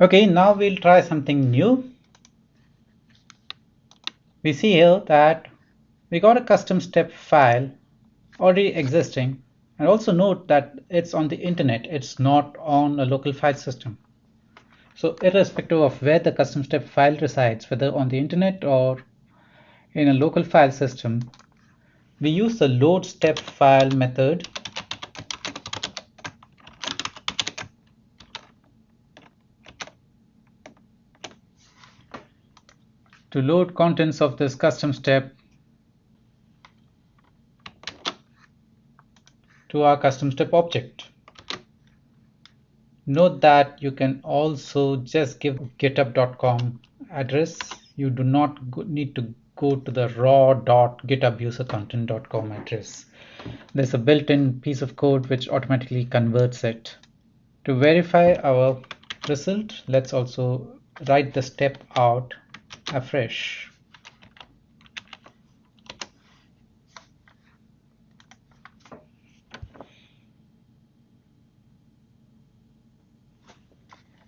Okay, now we'll try something new. We see here that we got a custom step file already existing, and also note that it's on the internet, it's not on a local file system. So irrespective of where the custom step file resides, whether on the internet or in a local file system, we use the load step file method to load contents of this custom step to our custom step object. Note that you can also just give github.com address. You do not need to go to the raw.githubusercontent.com address. There's a built-in piece of code which automatically converts it. To verify our result, let's also write the step out afresh.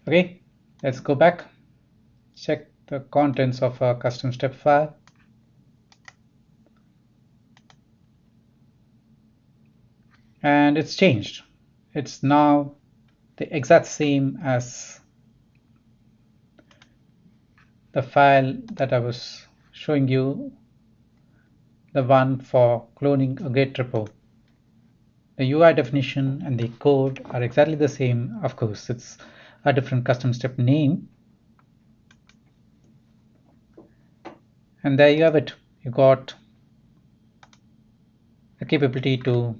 Okay, let's go back, check the contents of our custom step file. And it's changed. It's now the exact same as the file that I was showing you, the one for cloning a Git repo. The UI definition and the code are exactly the same. Of course, it's a different custom step name. And there you have it. You got the capability to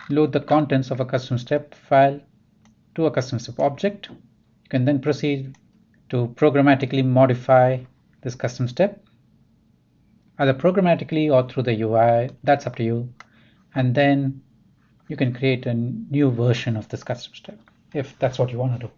load the contents of a custom step file to a custom step object. You can then proceed to programmatically modify this custom step, either programmatically or through the UI, that's up to you. And then you can create a new version of this custom step if that's what you want to do.